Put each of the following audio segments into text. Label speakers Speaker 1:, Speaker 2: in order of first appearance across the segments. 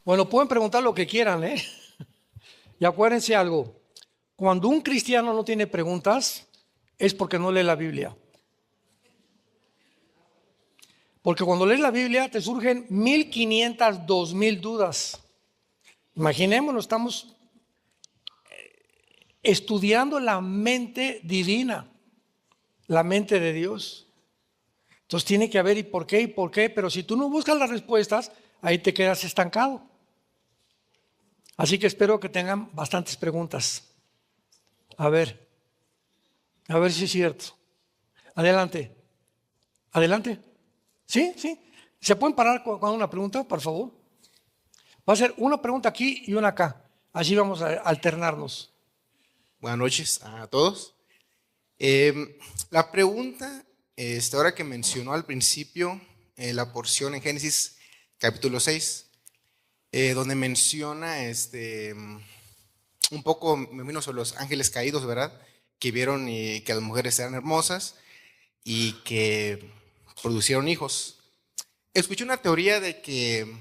Speaker 1: Bueno, pueden preguntar lo que quieran, ¿eh? Y acuérdense algo, cuando un cristiano no tiene preguntas, es porque no lee la Biblia. Porque cuando lees la Biblia te surgen 1500, 2000 dudas. Imaginémonos, estamos estudiando la mente divina, la mente de Dios. Entonces tiene que haber y por qué, pero si tú no buscas las respuestas, ahí te quedas estancado. Así que espero que tengan bastantes preguntas. A ver si es cierto. Adelante. Adelante. ¿Sí? ¿Se pueden parar con una pregunta, por favor? Va a ser una pregunta aquí y una acá. Así vamos a alternarnos.
Speaker 2: Buenas noches a todos. La pregunta, ahora que mencionó al principio la porción en Génesis capítulo 6, donde menciona un poco menos sobre los ángeles caídos, ¿verdad? Que vieron que las mujeres eran hermosas y que producieron hijos. Escuché una teoría de que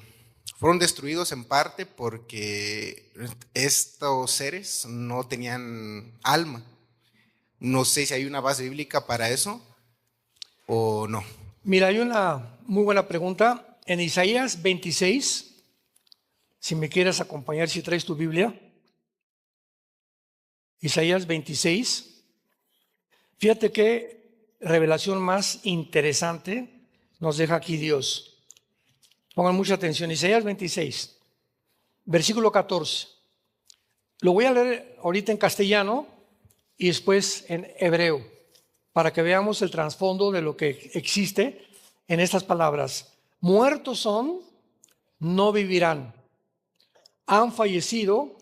Speaker 2: fueron destruidos en parte porque estos seres no tenían alma. No sé si hay una base bíblica para eso o no.
Speaker 1: Mira, hay una muy buena pregunta. En Isaías 26, si me quieres acompañar, si traes tu Biblia. Isaías 26. Fíjate qué revelación más interesante nos deja aquí Dios. Pongan mucha atención. Isaías 26, versículo 14. Lo voy a leer ahorita en castellano y después en hebreo, para que veamos el trasfondo de lo que existe en estas palabras. Muertos son, no vivirán. Han fallecido,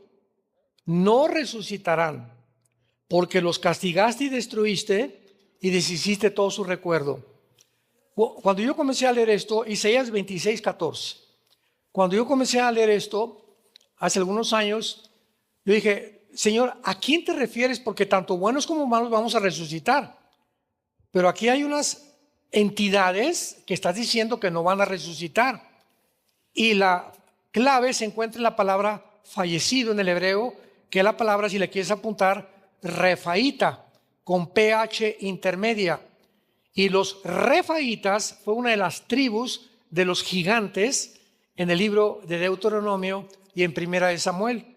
Speaker 1: no resucitarán, porque los castigaste y destruiste y deshiciste todo su recuerdo. Cuando yo comencé a leer esto, Isaías 26, 14. Cuando yo comencé a leer esto, hace algunos años, yo dije, Señor, ¿a quién te refieres? Porque tanto buenos como malos vamos a resucitar. Pero aquí hay unas entidades que estás diciendo que no van a resucitar. Y la clave se encuentra en la palabra fallecido en el hebreo, que es la palabra, si le quieres apuntar, refaíta, con PH intermedia. Y los refaítas fue una de las tribus de los gigantes en el libro de Deuteronomio y en Primera de Samuel.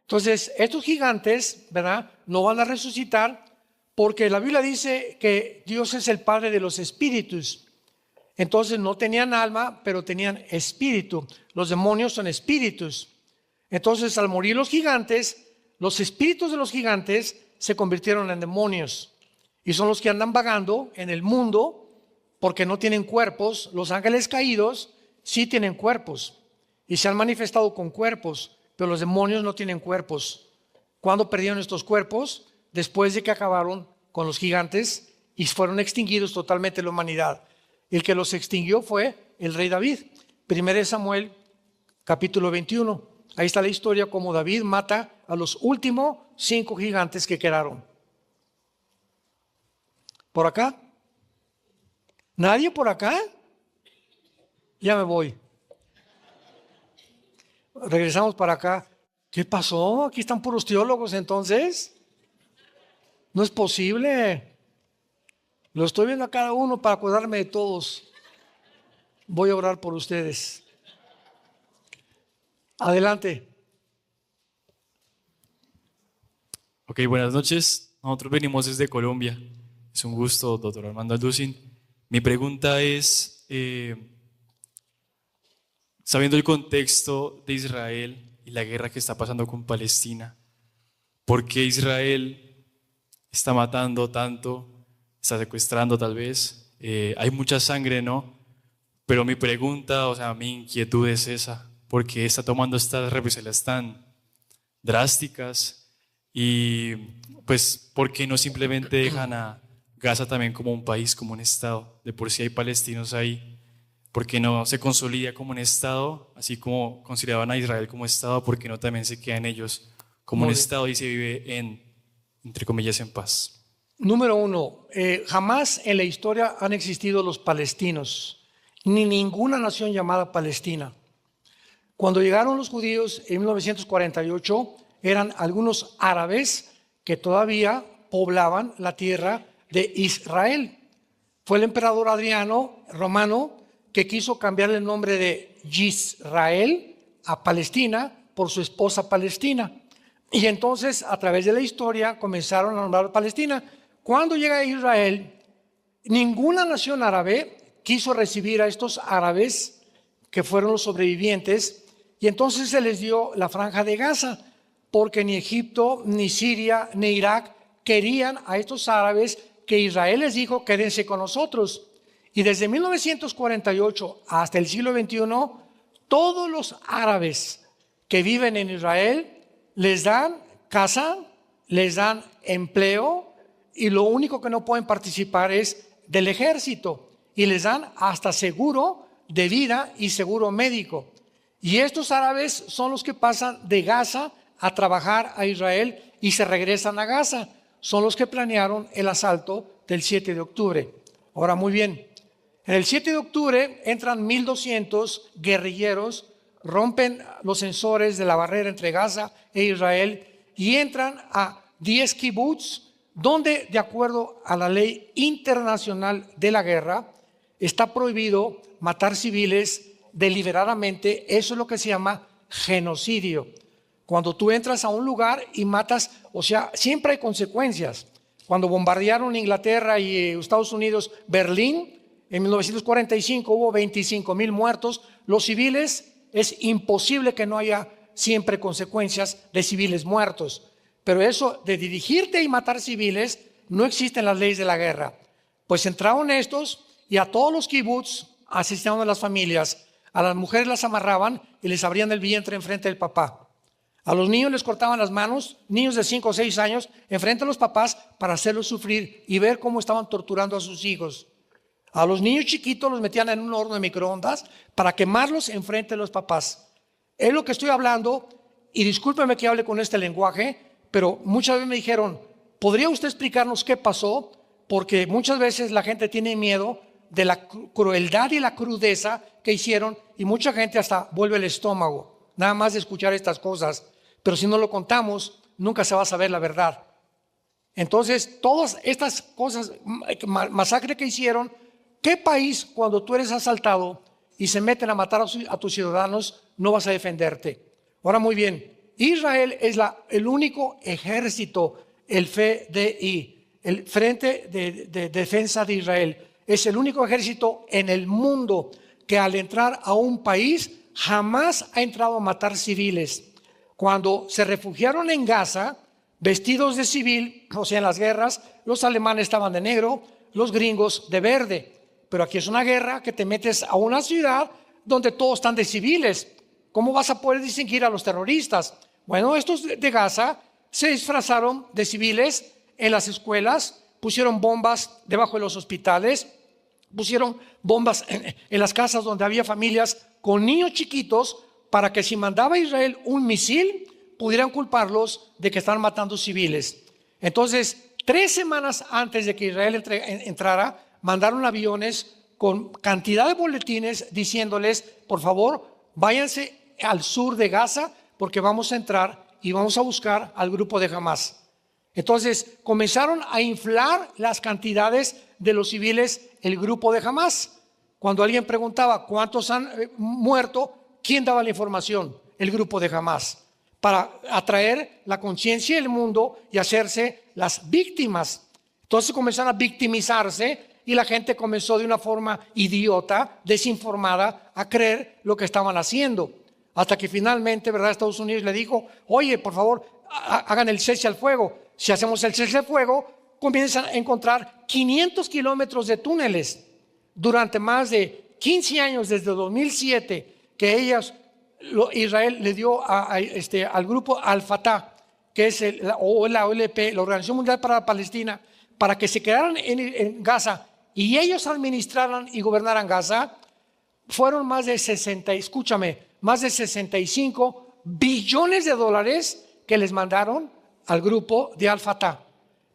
Speaker 1: Entonces, estos gigantes, ¿verdad?, no van a resucitar porque la Biblia dice que Dios es el Padre de los espíritus. Entonces no tenían alma, pero tenían espíritu. Los demonios son espíritus. Entonces, al morir los gigantes, los espíritus de los gigantes se convirtieron en demonios. Y son los que andan vagando en el mundo porque no tienen cuerpos. Los ángeles caídos sí tienen cuerpos y se han manifestado con cuerpos, pero los demonios no tienen cuerpos. ¿Cuándo perdieron estos cuerpos? Después de que acabaron con los gigantes y fueron extinguidos totalmente la humanidad. El que los extinguió fue el rey David. 1 Samuel, capítulo 21. Ahí está la historia como David mata a los últimos 5 gigantes que quedaron. ¿Por acá? ¿Nadie por acá? Ya me voy. Regresamos para acá. ¿Qué pasó? Aquí están puros teólogos entonces. No es posible. Lo estoy viendo a cada uno para acordarme de todos. Voy a orar por ustedes. Adelante.
Speaker 3: Ok, buenas noches. Nosotros venimos desde Colombia. Es un gusto, doctor Armando Alducin. Mi pregunta es, sabiendo el contexto de Israel y la guerra que está pasando con Palestina, ¿por qué Israel está matando tanto? Está secuestrando tal vez. Hay mucha sangre, ¿no? Pero mi pregunta, mi inquietud es esa. ¿Por qué está tomando estas represalias tan drásticas? Y pues, ¿por qué no simplemente dejan a Gaza también como un país, como un estado? De por sí hay palestinos ahí. ¿Por qué no se consolida como un estado, así como consideraban a Israel como estado? ¿Por qué no también se quedan ellos como un estado y se vive entre comillas, en paz?
Speaker 1: Número 1, jamás en la historia han existido los palestinos, ni ninguna nación llamada Palestina. Cuando llegaron los judíos en 1948, eran algunos árabes que todavía poblaban la tierra de Israel. Fue el emperador Adriano Romano que quiso cambiarle el nombre de Yisrael a Palestina por su esposa Palestina. Y entonces, a través de la historia, comenzaron a nombrar Palestina. Cuando llega Israel, ninguna nación árabe quiso recibir a estos árabes que fueron los sobrevivientes, y entonces se les dio la franja de Gaza, porque ni Egipto, ni Siria, ni Irak querían a estos árabes que Israel les dijo: quédense con nosotros. Y desde 1948 hasta el siglo XXI, todos los árabes que viven en Israel les dan casa, les dan empleo, y lo único que no pueden participar es del ejército, y les dan hasta seguro de vida y seguro médico. Y estos árabes son los que pasan de Gaza a trabajar a Israel y se regresan a Gaza. Son los que planearon el asalto del 7 de octubre. Ahora, muy bien, en el 7 de octubre entran 1,200 guerrilleros, rompen los sensores de la barrera entre Gaza e Israel y entran a 10 kibutz, donde, de acuerdo a la ley internacional de la guerra, está prohibido matar civiles deliberadamente. Eso es lo que se llama genocidio. Cuando tú entras a un lugar y matas, o sea, siempre hay consecuencias. Cuando bombardearon Inglaterra y Estados Unidos Berlín, en 1945 hubo 25,000 muertos. Los civiles, es imposible que no haya siempre consecuencias de civiles muertos. Pero eso de dirigirte y matar civiles, no existe en las leyes de la guerra. Pues entraron estos y a todos los kibutz asistieron a las familias. A las mujeres las amarraban y les abrían el vientre enfrente del papá. A los niños les cortaban las manos, niños de 5 o 6 años, enfrente de los papás para hacerlos sufrir y ver cómo estaban torturando a sus hijos. A los niños chiquitos los metían en un horno de microondas para quemarlos enfrente de los papás. Es lo que estoy hablando, y discúlpeme que hable con este lenguaje, pero muchas veces me dijeron: ¿podría usted explicarnos qué pasó? Porque muchas veces la gente tiene miedo de la crueldad y la crudeza que hicieron, y mucha gente hasta vuelve el estómago nada más de escuchar estas cosas. Pero si no lo contamos, nunca se va a saber la verdad. Entonces, todas estas cosas, masacre que hicieron, ¿qué país, cuando tú eres asaltado y se meten a matar a tus ciudadanos, no vas a defenderte? Ahora, muy bien, Israel es el único ejército, el FDI, el Frente de Defensa de Israel, es el único ejército en el mundo que al entrar a un país jamás ha entrado a matar civiles. Cuando se refugiaron en Gaza, vestidos de civil, o sea, en las guerras, los alemanes estaban de negro, los gringos de verde. Pero aquí es una guerra que te metes a una ciudad donde todos están de civiles. ¿Cómo vas a poder distinguir a los terroristas? Bueno, estos de Gaza se disfrazaron de civiles en las escuelas, pusieron bombas debajo de los hospitales, pusieron bombas en las casas donde había familias con niños chiquitos, para que si mandaba a Israel un misil, pudieran culparlos de que están matando civiles. Entonces, 3 semanas antes de que Israel entrara, mandaron aviones con cantidad de boletines diciéndoles: por favor, váyanse al sur de Gaza, porque vamos a entrar y vamos a buscar al grupo de Hamás. Entonces comenzaron a inflar las cantidades de los civiles, el grupo de Hamás. Cuando alguien preguntaba cuántos han muerto, ¿quién daba la información? El grupo de Hamás, para atraer la conciencia del mundo y hacerse las víctimas. Entonces comenzaron a victimizarse y la gente comenzó de una forma idiota, desinformada, a creer lo que estaban haciendo. Hasta que finalmente, ¿verdad?, Estados Unidos le dijo: oye, por favor, hagan el cese al fuego. Si hacemos el cese al fuego, comienzan a encontrar 500 kilómetros de túneles. Durante más de 15 años, desde 2007, que Israel le dio al grupo Al-Fatah, que es la OLP, la Organización Mundial para la Palestina, para que se quedaran en Gaza y ellos administraran y gobernaran Gaza. Fueron más de 65 billones de dólares que les mandaron al grupo de Al-Fatah.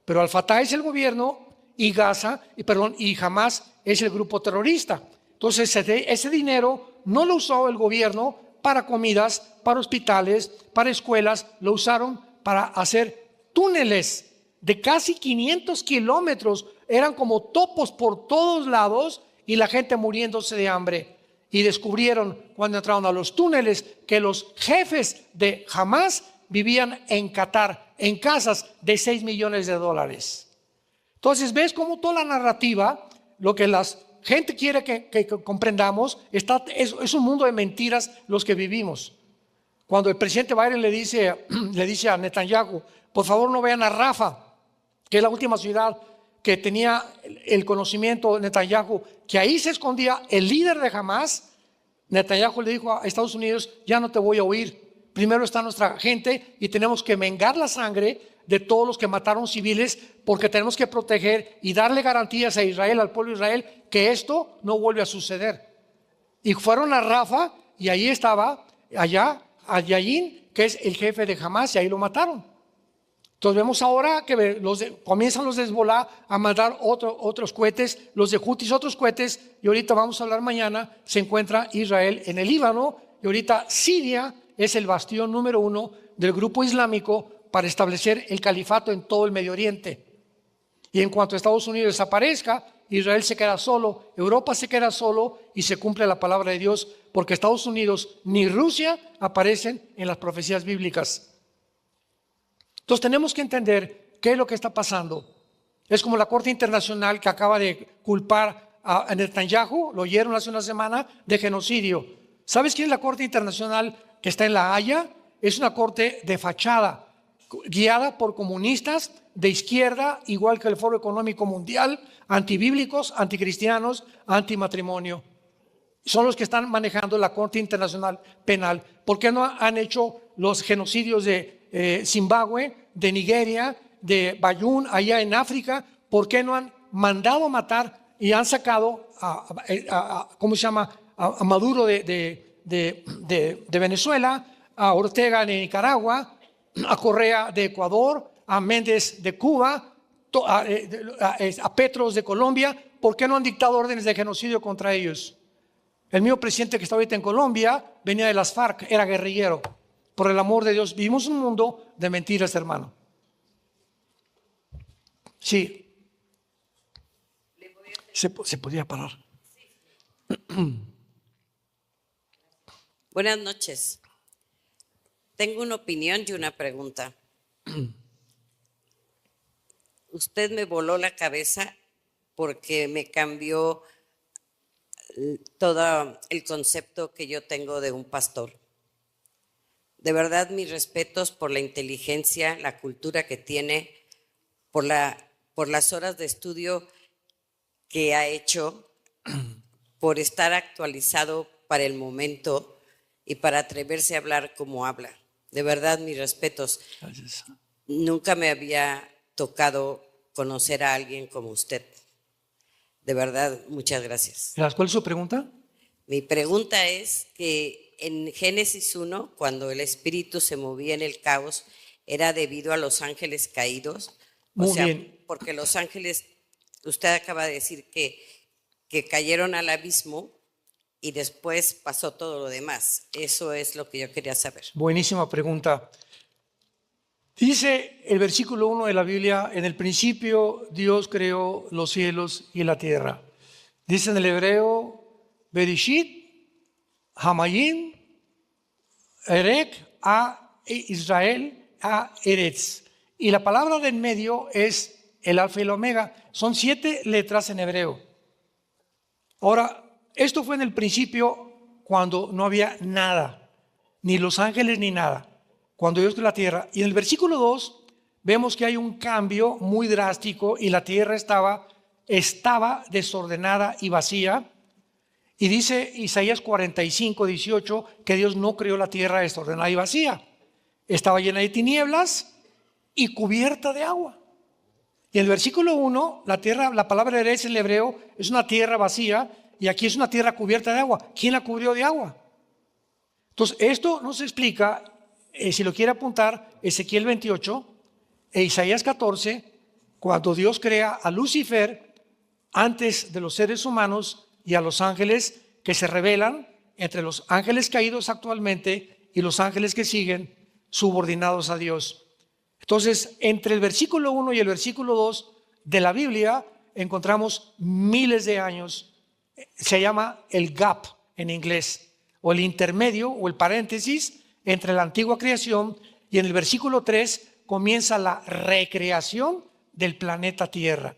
Speaker 1: Pero Al-Fatah es el gobierno y y Hamás es el grupo terrorista. Entonces ese dinero no lo usó el gobierno para comidas, para hospitales, para escuelas. Lo usaron para hacer túneles de casi 500 kilómetros. Eran como topos por todos lados y la gente muriéndose de hambre. Y descubrieron cuando entraron a los túneles que los jefes de Hamas vivían en Qatar, en casas de $6 millones. Entonces ves cómo toda la narrativa, lo que la gente quiere que comprendamos, es un mundo de mentiras los que vivimos. Cuando el presidente Biden le dice a Netanyahu, por favor no vayan a Rafah, que es la última ciudad que tenía el conocimiento de Netanyahu, que ahí se escondía el líder de Hamas. Netanyahu le dijo a Estados Unidos, ya no te voy a oír, primero está nuestra gente y tenemos que vengar la sangre de todos los que mataron civiles, porque tenemos que proteger y darle garantías a Israel, al pueblo de Israel, que esto no vuelve a suceder. Y fueron a Rafah y ahí estaba, allá, a Yayin, que es el jefe de Hamas, y ahí lo mataron. Entonces vemos ahora que comienzan los de Hezbollah a mandar otros cohetes, los de Houthis otros cohetes, y ahorita vamos a hablar mañana, se encuentra Israel en el Líbano, y ahorita Siria es el bastión número 1 del grupo islámico para establecer el califato en todo el Medio Oriente. Y en cuanto Estados Unidos desaparezca, Israel se queda solo, Europa se queda solo y se cumple la palabra de Dios, porque Estados Unidos ni Rusia aparecen en las profecías bíblicas. Entonces tenemos que entender qué es lo que está pasando. Es como la Corte Internacional que acaba de culpar a Netanyahu, lo oyeron hace una semana, de genocidio. ¿Sabes quién es la Corte Internacional que está en La Haya? Es una corte de fachada, guiada por comunistas de izquierda, igual que el Foro Económico Mundial, antibíblicos, anticristianos, antimatrimonio. Son los que están manejando la Corte Internacional Penal. ¿Por qué no han hecho los genocidios de Zimbabue, de Nigeria, de Bayún, allá en África? ¿Por qué no han mandado matar y han sacado ¿cómo se llama? A Maduro de Venezuela, a Ortega de Nicaragua, a Correa de Ecuador, a Méndez de Cuba, a Petros de Colombia? ¿Por qué no han dictado órdenes de genocidio contra ellos? El mismo presidente que está ahorita en Colombia venía de las FARC, era guerrillero. Por el amor de Dios, vivimos un mundo de mentiras, hermano. Sí. Se podía parar.
Speaker 4: Buenas noches. Tengo una opinión y una pregunta. Usted me voló la cabeza porque me cambió todo el concepto que yo tengo de un pastor. De verdad, mis respetos por la inteligencia, la cultura que tiene, por las horas de estudio que ha hecho, por estar actualizado para el momento y para atreverse a hablar como habla. De verdad, mis respetos.
Speaker 1: Gracias.
Speaker 4: Nunca me había tocado conocer a alguien como usted. De verdad, muchas gracias.
Speaker 1: ¿Cuál es su pregunta?
Speaker 4: Mi pregunta es que en Génesis 1, cuando el espíritu se movía en el caos, ¿era debido a los ángeles caídos?
Speaker 1: Muy bien.
Speaker 4: Porque los ángeles, usted acaba de decir que cayeron al abismo y después pasó todo lo demás. Eso es lo que yo quería saber.
Speaker 1: Buenísima pregunta. Dice el versículo 1 de la Biblia, en el principio Dios creó los cielos y la tierra. Dice en el hebreo, Bereshit, Hamayim, Erek, a Israel, a Eretz. Y la palabra de en medio es el alfa y el omega. Son 7 letras en hebreo. Ahora, esto fue en el principio cuando no había nada, ni los ángeles ni nada, cuando Dios creó la tierra. Y en el versículo 2 vemos que hay un cambio muy drástico y la tierra estaba desordenada y vacía. Y dice Isaías 45, 18, que Dios no creó la tierra desordenada y vacía. Estaba llena de tinieblas y cubierta de agua. Y en el versículo 1, la palabra Eretz en el hebreo es una tierra vacía y aquí es una tierra cubierta de agua. ¿Quién la cubrió de agua? Entonces, esto nos explica, si lo quiere apuntar, Ezequiel 28 e Isaías 14, cuando Dios crea a Lucifer antes de los seres humanos y a los ángeles que se rebelan entre los ángeles caídos actualmente y los ángeles que siguen subordinados a Dios. Entonces, entre el versículo 1 y el versículo 2 de la Biblia encontramos miles de años. Se llama el gap en inglés, o el intermedio o el paréntesis entre la antigua creación, y en el versículo 3 comienza la recreación del planeta Tierra.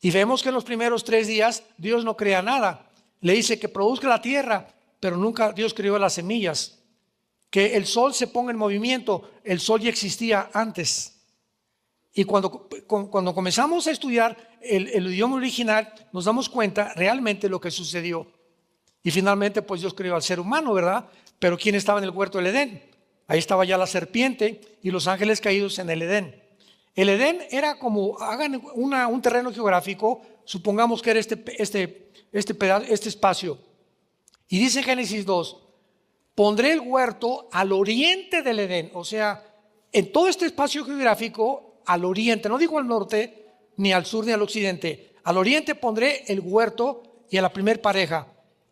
Speaker 1: Y vemos que en los primeros 3 días Dios no crea nada. Le dice que produzca la tierra, pero nunca Dios creó las semillas. Que el sol se ponga en movimiento, el sol ya existía antes. Y cuando comenzamos a estudiar el idioma original, nos damos cuenta realmente lo que sucedió. Y finalmente pues Dios creó al ser humano, ¿verdad? Pero ¿quién estaba en el huerto del Edén? Ahí estaba ya la serpiente y los ángeles caídos en el Edén. El Edén era como, hagan un terreno geográfico, supongamos que era este espacio. Y dice Génesis 2, pondré el huerto al oriente del Edén, o sea, en todo este espacio geográfico, al oriente, no digo al norte, ni al sur, ni al occidente, al oriente pondré el huerto y a la primer pareja.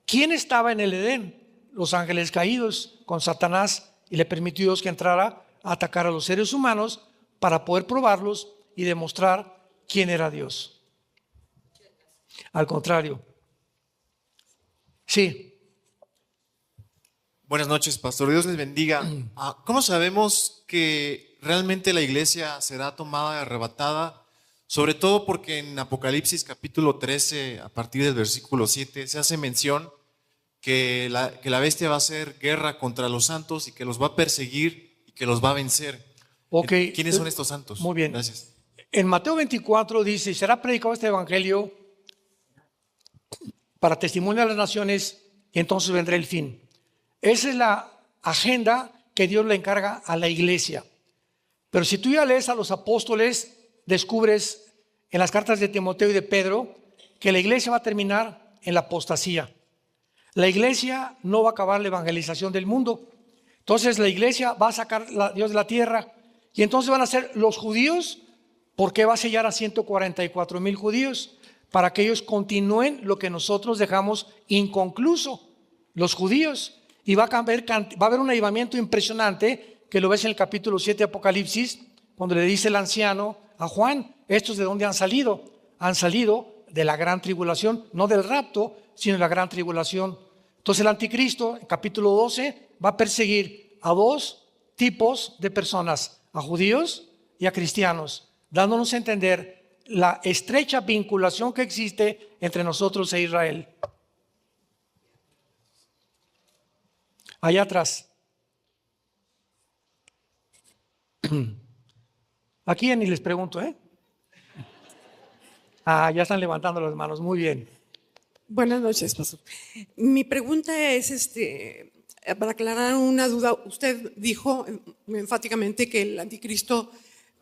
Speaker 1: ¿Quién estaba en el Edén? Los ángeles caídos con Satanás, y le permitió Dios que entrara a atacar a los seres humanos para poder probarlos y demostrar quién era Dios. Al contrario. Sí.
Speaker 5: Buenas noches, pastor. Dios les bendiga. ¿Cómo sabemos que realmente la iglesia será tomada y arrebatada? Sobre todo porque en Apocalipsis capítulo 13, a partir del versículo 7, se hace mención que la bestia va a hacer guerra contra los santos y que los va a perseguir y que los va a vencer.
Speaker 1: Okay.
Speaker 5: ¿Quiénes son estos santos?
Speaker 1: Muy bien.
Speaker 5: Gracias.
Speaker 1: En Mateo 24 dice, será predicado este evangelio para testimonio a las naciones y entonces vendrá el fin. Esa es la agenda que Dios le encarga a la iglesia. Pero si tú ya lees a los apóstoles, descubres en las cartas de Timoteo y de Pedro que la iglesia va a terminar en la apostasía. La iglesia no va a acabar la evangelización del mundo. Entonces la iglesia va a sacar a Dios de la tierra y entonces van a ser los judíos, porque va a sellar a 144,000 judíos para que ellos continúen lo que nosotros dejamos inconcluso, los judíos. Y va a haber un avivamiento impresionante, que lo ves en el capítulo 7 de Apocalipsis, cuando le dice el anciano a Juan, ¿estos de dónde han salido? Han salido de la gran tribulación, no del rapto, sino de la gran tribulación. Entonces el anticristo, en capítulo 12, va a perseguir a 2 tipos de personas, a judíos y a cristianos, dándonos a entender la estrecha vinculación que existe entre nosotros e Israel. Allá atrás. Aquí ni les pregunto, ¿eh? Ya están levantando las manos, muy bien.
Speaker 6: Buenas noches, pastor. Mi pregunta es, para aclarar una duda, usted dijo enfáticamente que el anticristo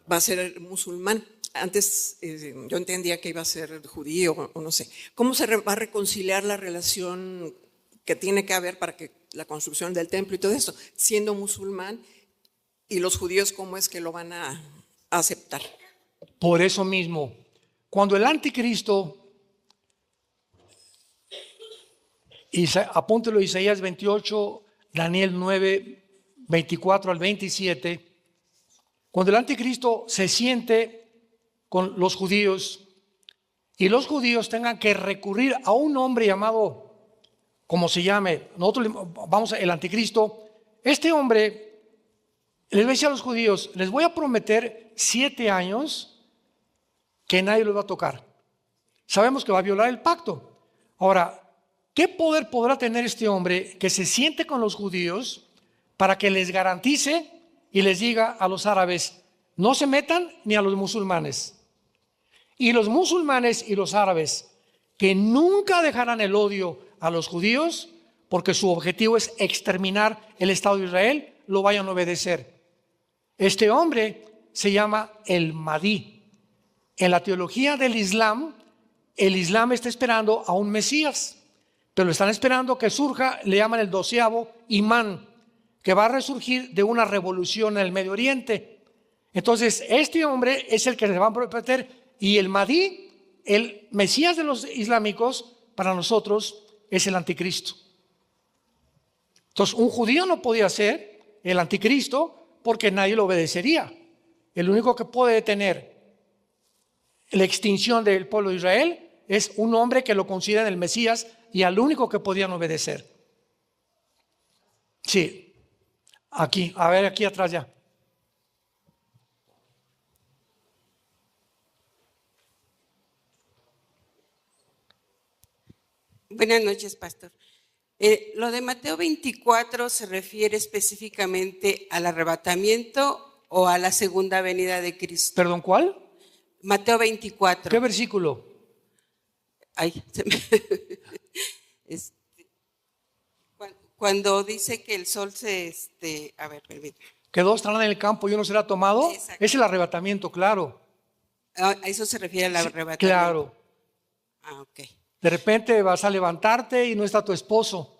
Speaker 6: va a ser musulmán. Antes yo entendía que iba a ser judío o no sé. ¿Cómo se va a reconciliar la relación que tiene que haber para que la construcción del templo y todo esto, siendo musulmán, y los judíos cómo es que lo van a aceptar?
Speaker 1: Por eso mismo, cuando el anticristo, apúntelo, Isaías 28, Daniel 9, 24 al 27, cuando el anticristo se siente con los judíos y los judíos tengan que recurrir a un hombre llamado, como se llame, nosotros vamos el anticristo, este hombre les va a decir a los judíos, les voy a prometer 7 años que nadie los va a tocar. Sabemos que va a violar el pacto. Ahora, ¿qué poder podrá tener este hombre que se siente con los judíos para que les garantice y les diga a los árabes, no se metan ni a los musulmanes? Y los musulmanes y los árabes que nunca dejarán el odio a los judíos, porque su objetivo es exterminar el Estado de Israel, lo vayan a obedecer. Este hombre se llama el Mahdi. En la teología del Islam, el Islam está esperando a un Mesías, pero están esperando que surja, le llaman el 12º imán, que va a resurgir de una revolución en el Medio Oriente. Entonces, este hombre es el que se va a prometer, y el Mahdi, el Mesías de los islámicos, para nosotros es el anticristo. Entonces, un judío no podía ser el anticristo porque nadie lo obedecería. El único que puede detener la extinción del pueblo de Israel es un hombre que lo consideran el Mesías y al único que podían obedecer. Sí, aquí, a ver, aquí atrás ya.
Speaker 7: Buenas noches, pastor. Lo de Mateo 24 se refiere específicamente al arrebatamiento o a la segunda venida de Cristo.
Speaker 1: ¿Perdón, cuál?
Speaker 7: Mateo 24.
Speaker 1: ¿Qué versículo?
Speaker 7: Ay, cuando dice que el sol a ver, permítame.
Speaker 1: Que dos estarán en el campo y uno será tomado.
Speaker 7: Exacto.
Speaker 1: Es el arrebatamiento, claro.
Speaker 7: A eso se refiere al arrebatamiento.
Speaker 1: Claro.
Speaker 7: Ah, ok.
Speaker 1: De repente vas a levantarte y no está tu esposo.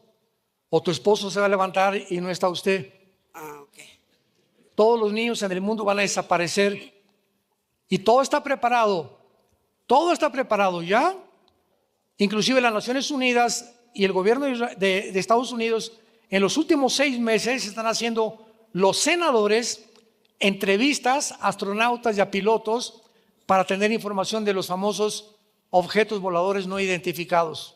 Speaker 1: O tu esposo se va a levantar y no está usted.
Speaker 7: Ah, ok.
Speaker 1: Todos los niños en el mundo van a desaparecer. Y todo está preparado. Todo está preparado ya. Inclusive las Naciones Unidas y el gobierno de Estados Unidos en los últimos 6 meses están haciendo los senadores entrevistas a astronautas y a pilotos para tener información de los famosos objetos voladores no identificados.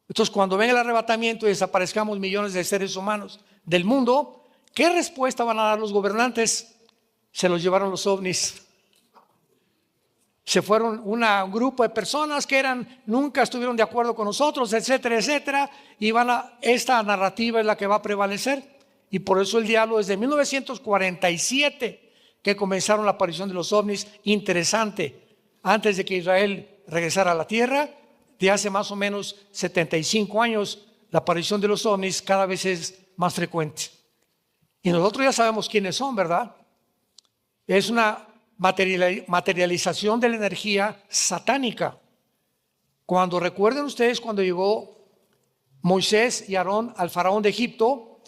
Speaker 1: Entonces, cuando venga el arrebatamiento y desaparezcamos millones de seres humanos del mundo, ¿qué respuesta van a dar los gobernantes? Se los llevaron los ovnis. Se fueron un grupo de personas que nunca estuvieron de acuerdo con nosotros, etcétera, etcétera, y esta narrativa es la que va a prevalecer. Y por eso el diálogo desde 1947 que comenzaron la aparición de los ovnis, interesante, antes de que Israel regresara a la tierra, de hace más o menos 75 años, la aparición de los ovnis cada vez es más frecuente. Y nosotros ya sabemos quiénes son, ¿verdad? Es una materialización de la energía satánica. Cuando recuerden ustedes cuando llegó Moisés y Aarón al faraón de Egipto,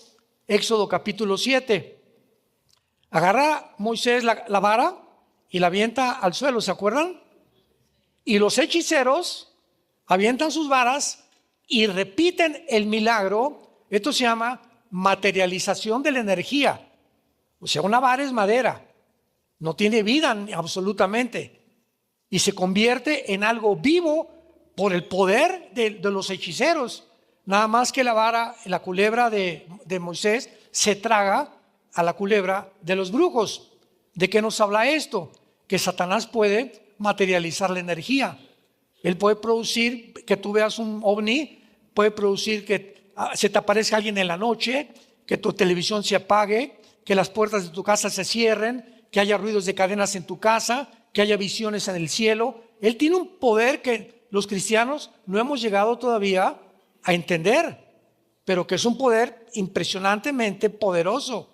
Speaker 1: Éxodo capítulo 7, agarra Moisés la vara y la avienta al suelo, ¿se acuerdan? Y los hechiceros avientan sus varas y repiten el milagro. Esto se llama materialización de la energía. O sea, una vara es madera, no tiene vida absolutamente, y se convierte en algo vivo por el poder de los hechiceros. Nada más que la vara, la culebra de Moisés se traga a la culebra de los brujos. ¿De qué nos habla esto? Que Satanás puede materializar la energía. Él puede producir que tú veas un ovni, puede producir que se te aparezca alguien en la noche, que tu televisión se apague, que las puertas de tu casa se cierren, que haya ruidos de cadenas en tu casa, que haya visiones en el cielo. Él tiene un poder que los cristianos no hemos llegado todavía a entender, pero que es un poder impresionantemente poderoso,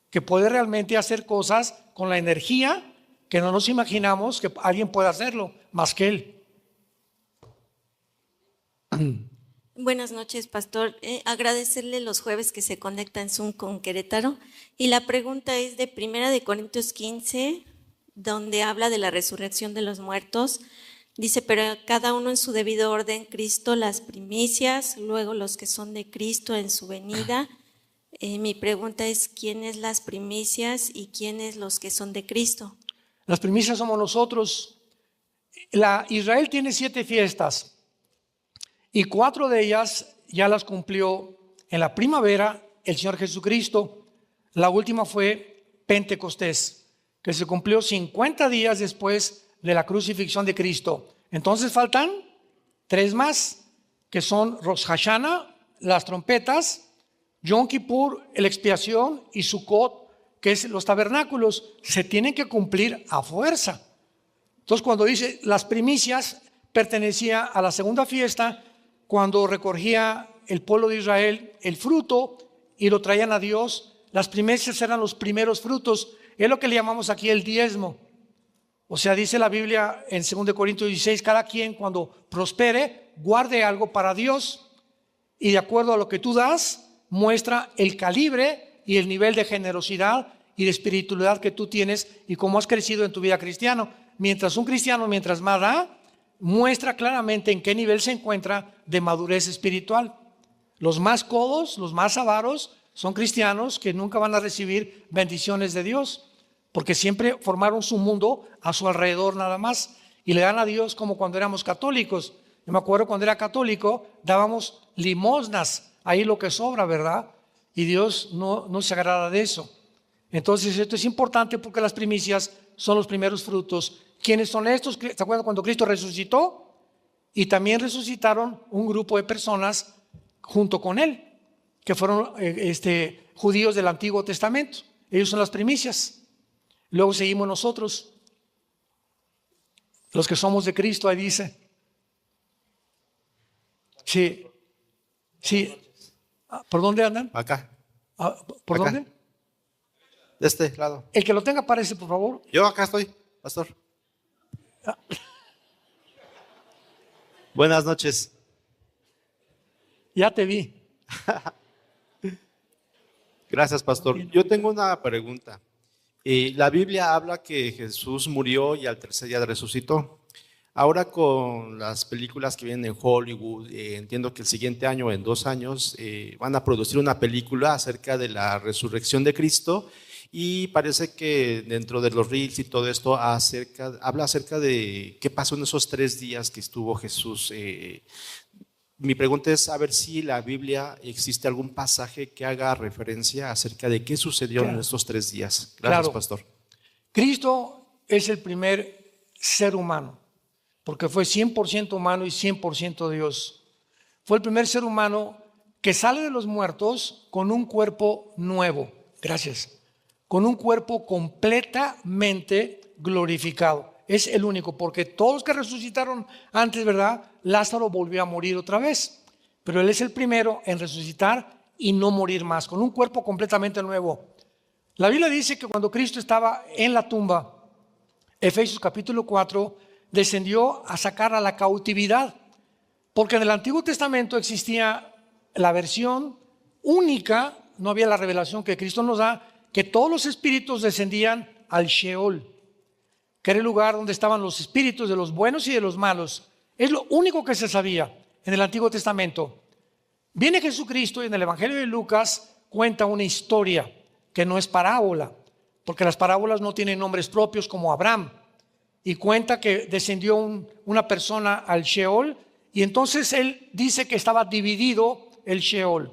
Speaker 1: que puede realmente hacer cosas con la energía que no nos imaginamos que alguien pueda hacerlo más que él.
Speaker 8: Buenas noches, pastor. Agradecerle los jueves que se conecta en Zoom con Querétaro. Y la pregunta es de 1 Corintios 15, donde habla de la resurrección de los muertos. Dice, pero cada uno en su debido orden, Cristo las primicias, luego los que son de Cristo en su venida. Mi pregunta es, ¿quién es las primicias y quiénes los que son de Cristo?
Speaker 1: Las primicias somos nosotros. Israel tiene 7 fiestas. Y 4 de ellas ya las cumplió en la primavera el Señor Jesucristo. La última fue Pentecostés, que se cumplió 50 días después de la crucifixión de Cristo. Entonces faltan 3 más, que son Rosh Hashanah, las trompetas, Yom Kippur, la expiación, y Sukkot, que es los tabernáculos. Se tienen que cumplir a fuerza. Entonces, cuando dice las primicias, pertenecía a la segunda fiesta, cuando recogía el pueblo de Israel el fruto y lo traían a Dios. Las primicias eran los primeros frutos. Es lo que le llamamos aquí el diezmo. O sea, dice la Biblia en 2 Corintios 16, cada quien cuando prospere, guarde algo para Dios. Y de acuerdo a lo que tú das, muestra el calibre y el nivel de generosidad y de espiritualidad que tú tienes y cómo has crecido en tu vida cristiana. Mientras un cristiano, mientras más da, muestra claramente en qué nivel se encuentra de madurez espiritual. Los más codos, los más avaros, son cristianos que nunca van a recibir bendiciones de Dios, porque siempre formaron su mundo a su alrededor nada más, y le dan a Dios como cuando éramos católicos. Yo me acuerdo cuando era católico, dábamos limosnas, ahí lo que sobra, ¿verdad? Y Dios no se agrada de eso. Entonces esto es importante porque las primicias son los primeros frutos. ¿Quiénes son estos? ¿Se acuerdan cuando Cristo resucitó? Y también resucitaron un grupo de personas junto con Él, que fueron judíos del Antiguo Testamento. Ellos son las primicias. Luego seguimos nosotros, los que somos de Cristo, ahí dice. Sí. ¿Por dónde andan?
Speaker 9: Acá,
Speaker 1: ¿Por
Speaker 9: acá.
Speaker 1: dónde?
Speaker 9: de este lado.
Speaker 1: El que lo tenga, aparece, por favor.
Speaker 9: Yo acá estoy, pastor. Buenas noches.
Speaker 1: Ya te vi.
Speaker 9: Gracias, pastor. Yo tengo una pregunta. La Biblia habla que Jesús murió y al tercer día resucitó. Ahora con las películas que vienen en Hollywood, entiendo que el siguiente año, en 2 años, van a producir una película acerca de la resurrección de Cristo y parece que dentro de los reels y todo esto habla acerca de qué pasó en esos 3 días que estuvo Jesús. Mi pregunta es saber si en la Biblia existe algún pasaje que haga referencia acerca de qué sucedió en estos 3 días. Gracias,
Speaker 1: Claro.
Speaker 9: pastor.
Speaker 1: Cristo es el primer ser humano, porque fue 100% humano y 100% Dios. Fue el primer ser humano que sale de los muertos con un cuerpo nuevo. Gracias. Con un cuerpo completamente glorificado. Es el único, porque todos los que resucitaron antes, ¿verdad? Lázaro volvió a morir otra vez, pero él es el primero en resucitar y no morir más, con un cuerpo completamente nuevo. La Biblia dice que cuando Cristo estaba en la tumba, Efesios capítulo 4, descendió a sacar a la cautividad, porque en el Antiguo Testamento existía la versión única, no había la revelación que Cristo nos da, que todos los espíritus descendían al Sheol, que era el lugar donde estaban los espíritus de los buenos y de los malos. Es lo único que se sabía en el Antiguo Testamento. Viene Jesucristo y en el Evangelio de Lucas cuenta una historia que no es parábola, porque las parábolas no tienen nombres propios como Abraham. Y cuenta que descendió una persona al Sheol y entonces él dice que estaba dividido el Sheol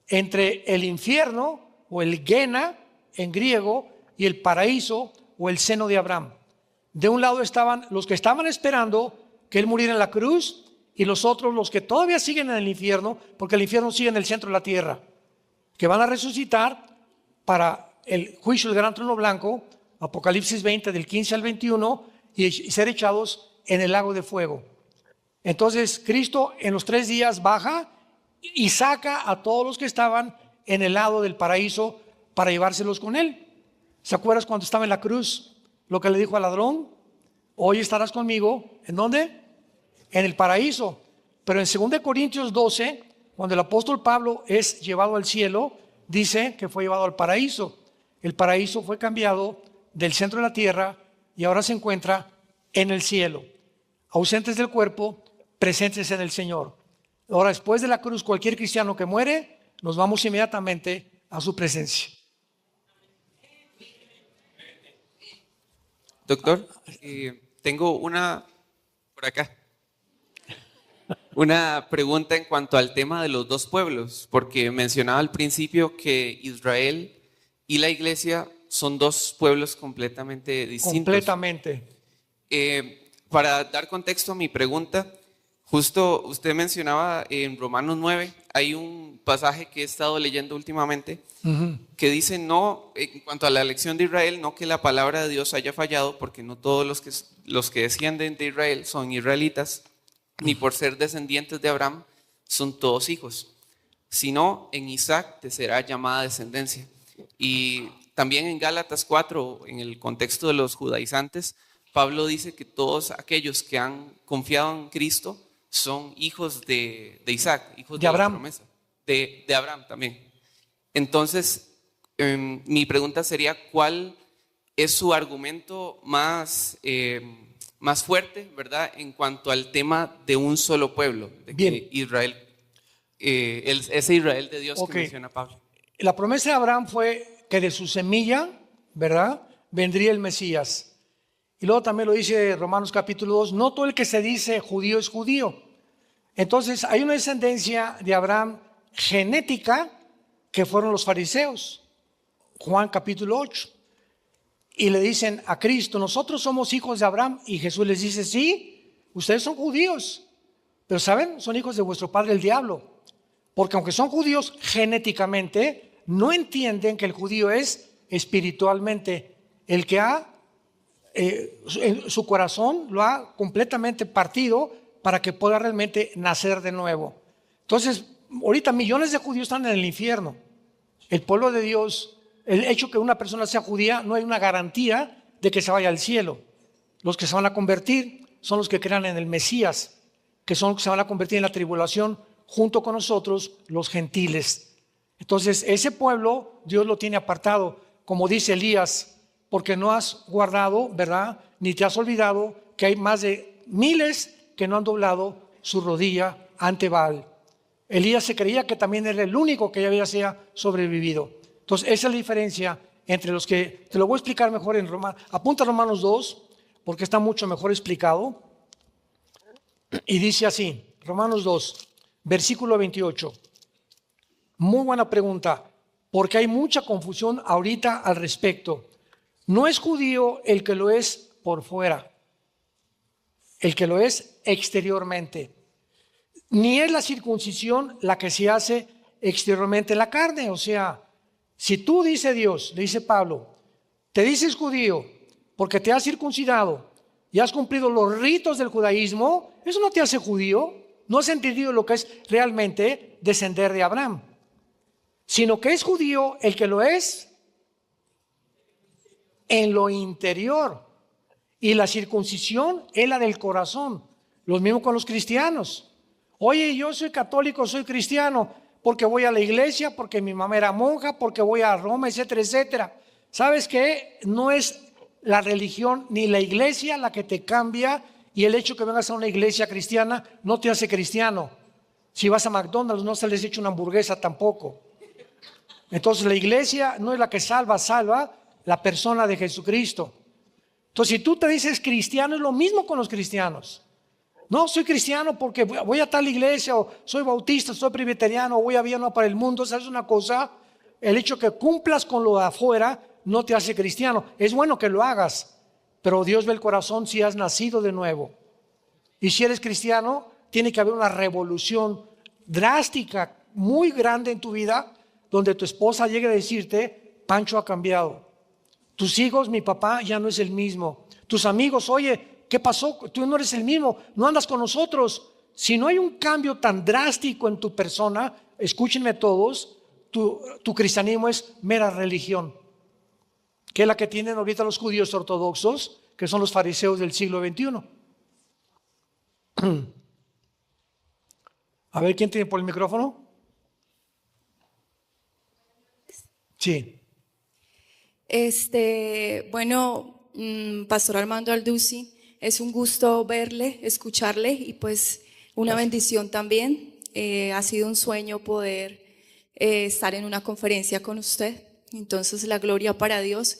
Speaker 1: entre el infierno o el Gena en griego y el paraíso o el seno de Abraham. De un lado estaban los que estaban esperando que él muriera en la cruz y los otros, los que todavía siguen en el infierno, porque el infierno sigue en el centro de la tierra, que van a resucitar para el juicio del gran trono blanco, Apocalipsis 20 del 15 al 21, y ser echados en el lago de fuego. Entonces Cristo en los 3 días baja y saca a todos los que estaban en el lado del paraíso para llevárselos con él. ¿Se acuerdas cuando estaba en la cruz? Lo que le dijo al ladrón: hoy estarás conmigo, ¿en dónde? En el paraíso. Pero en 2 Corintios 12, cuando el apóstol Pablo es llevado al cielo, dice que fue llevado al paraíso. El paraíso fue cambiado del centro de la tierra y ahora se encuentra en el cielo. Ausentes del cuerpo, presentes en el Señor. Ahora, después de la cruz, cualquier cristiano que muere, nos vamos inmediatamente a su presencia.
Speaker 10: Doctor, tengo por acá, una pregunta en cuanto al tema de los 2 pueblos, porque mencionaba al principio que Israel y la iglesia son 2 pueblos completamente distintos.
Speaker 1: Completamente.
Speaker 10: Para dar contexto a mi pregunta, justo usted mencionaba en Romanos 9, hay un pasaje que he estado leyendo últimamente que dice no, en cuanto a la elección de Israel, no que la palabra de Dios haya fallado, porque no todos los que descienden de Israel son israelitas, ni por ser descendientes de Abraham son todos hijos, sino en Isaac te será llamada descendencia. Y también en Gálatas 4, en el contexto de los judaizantes, Pablo dice que todos aquellos que han confiado en Cristo son hijos de Isaac, hijos de
Speaker 1: Abraham.
Speaker 10: La promesa, de Abraham también. Entonces, mi pregunta sería, ¿cuál es su argumento más fuerte, verdad, en cuanto al tema de un solo pueblo, de
Speaker 1: Bien.
Speaker 10: que Israel? ese Israel de Dios
Speaker 1: Ok.
Speaker 10: que menciona Pablo.
Speaker 1: La promesa de Abraham fue que de su semilla, ¿verdad?, vendría el Mesías. Y luego también lo dice Romanos capítulo 2, no todo el que se dice judío es judío. Entonces hay una descendencia de Abraham genética que fueron los fariseos. Juan capítulo 8. Y le dicen a Cristo, nosotros somos hijos de Abraham. Y Jesús les dice, sí, ustedes son judíos. Pero ¿saben? Son hijos de vuestro padre el diablo. Porque aunque son judíos genéticamente, no entienden que el judío es espiritualmente el que en su corazón lo ha completamente partido para que pueda realmente nacer de nuevo. Entonces, ahorita millones de judíos están en el infierno. El pueblo de Dios, el hecho que una persona sea judía no hay una garantía de que se vaya al cielo. Los que se van a convertir son los que crean en el Mesías, que son los que se van a convertir en la tribulación junto con nosotros, los gentiles. Entonces, ese pueblo Dios lo tiene apartado, como dice Elías, porque no has guardado, ¿verdad?, ni te has olvidado que hay más de miles que no han doblado su rodilla ante Baal. Elías se creía que también era el único que ya había sobrevivido. Entonces, esa es la diferencia entre los que, te lo voy a explicar mejor en Romanos. Apunta Romanos 2, porque está mucho mejor explicado. Y dice así, Romanos 2, versículo 28. Muy buena pregunta, porque hay mucha confusión ahorita al respecto. No es judío el que lo es por fuera, el que lo es exteriormente. Ni es la circuncisión la que se hace exteriormente en la carne. O sea, si tú, dice Dios, le dice Pablo, te dices judío porque te has circuncidado y has cumplido los ritos del judaísmo, eso no te hace judío. No has entendido lo que es realmente descender de Abraham, sino que es judío el que lo es en lo interior. Y la circuncisión es la del corazón. Lo mismo con los cristianos. Oye, yo soy católico, soy cristiano, porque voy a la iglesia, porque mi mamá era monja, porque voy a Roma, etcétera, etcétera. ¿Sabes qué? No es la religión ni la iglesia la que te cambia, y el hecho que vengas a una iglesia cristiana no te hace cristiano. Si vas a McDonald's no se les echa una hamburguesa tampoco. Entonces la iglesia no es la que salva la persona de Jesucristo. Entonces si tú te dices cristiano, es lo mismo con los cristianos. No, soy cristiano porque voy a tal iglesia, o soy bautista, soy presbiteriano, o voy a Viena para el mundo. ¿Sabes una cosa? El hecho que cumplas con lo de afuera no te hace cristiano. Es bueno que lo hagas, pero Dios ve el corazón si has nacido de nuevo. Y si eres cristiano, tiene que haber una revolución drástica, muy grande en tu vida, donde tu esposa llegue a decirte, Pancho ha cambiado. Tus hijos, mi papá ya no es el mismo. Tus amigos, oye, ¿qué pasó? Tú no eres el mismo, no andas con nosotros. Si no hay un cambio tan drástico en tu persona, escúchenme todos, tu cristianismo es mera religión, que es la que tienen ahorita los judíos ortodoxos, que son los fariseos del siglo XXI. A ver, ¿quién tiene por el micrófono? Sí.
Speaker 11: Bueno, Pastor Armando Aldusi, es un gusto verle, escucharle y pues una bendición también. Ha sido un sueño poder estar en una conferencia con usted, entonces la gloria para Dios.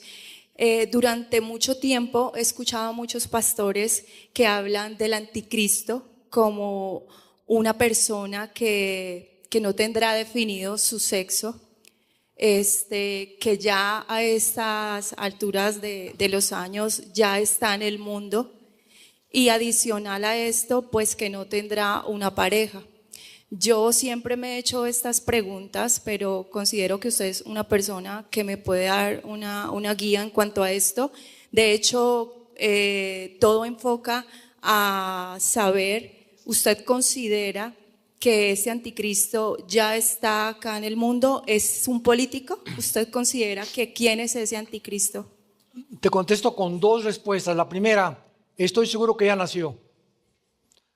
Speaker 11: Durante mucho tiempo he escuchado a muchos pastores que hablan del anticristo como una persona que no tendrá definido su sexo, que ya a estas alturas de los años ya está en el mundo, y adicional a esto, pues que no tendrá una pareja. Yo siempre me he hecho estas preguntas, pero considero que usted es una persona que me puede dar una guía en cuanto a esto. De hecho, todo enfoca a saber, ¿usted considera que ese anticristo ya está acá en el mundo? ¿Es un político? ¿Usted considera que quién es ese anticristo?
Speaker 1: Te contesto con dos respuestas. La primera, estoy seguro que ya nació,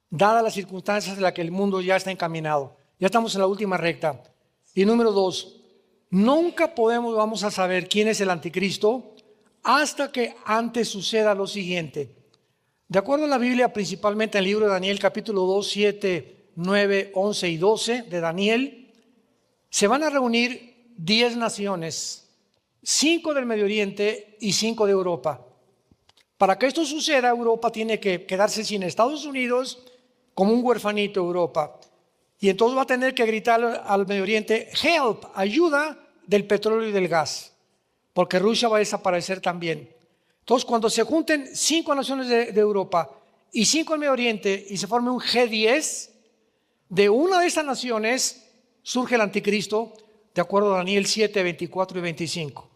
Speaker 1: dadas las circunstancias en las que el mundo ya está encaminado. Ya estamos en la última recta. Y número dos, nunca vamos a saber quién es el anticristo hasta que antes suceda lo siguiente. De acuerdo a la Biblia, principalmente en el libro de Daniel, capítulo 2, 7 9, 11 y 12 de Daniel, se van a reunir 10 naciones, 5 del Medio Oriente y 5 de Europa. Para que esto suceda, Europa tiene que quedarse sin Estados Unidos como un huerfanito Europa. Y entonces va a tener que gritar al Medio Oriente, help, ayuda del petróleo y del gas, porque Rusia va a desaparecer también. Entonces, cuando se junten 5 naciones de Europa y 5 del Medio Oriente y se forme un G10, de una de estas naciones surge el anticristo, de acuerdo a Daniel 7, 24 y 25.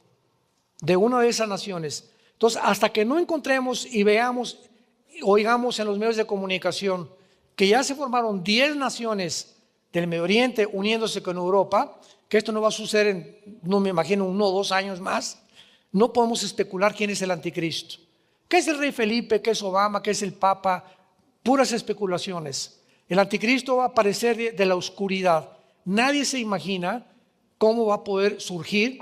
Speaker 1: De una de esas naciones. Entonces, hasta que no encontremos y veamos, oigamos en los medios de comunicación que ya se formaron 10 naciones del Medio Oriente uniéndose con Europa, que esto no va a suceder en, no me imagino, 1 o 2 años más, no podemos especular quién es el anticristo. ¿Qué es el rey Felipe? ¿Qué es Obama? ¿Qué es el Papa? Puras especulaciones. El anticristo va a aparecer de la oscuridad. Nadie se imagina cómo va a poder surgir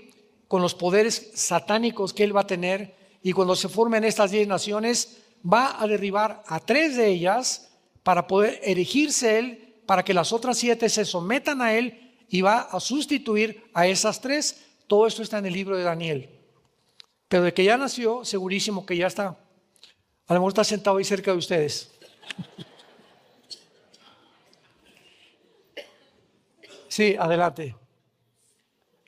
Speaker 1: con los poderes satánicos que él va a tener, y cuando se formen estas 10 naciones va a derribar a 3 de ellas para poder erigirse él, para que las otras 7 se sometan a él, y va a sustituir a esas 3. Todo esto está en el libro de Daniel. Pero de que ya nació, segurísimo que ya está. A lo mejor está sentado ahí cerca de ustedes. Sí, adelante.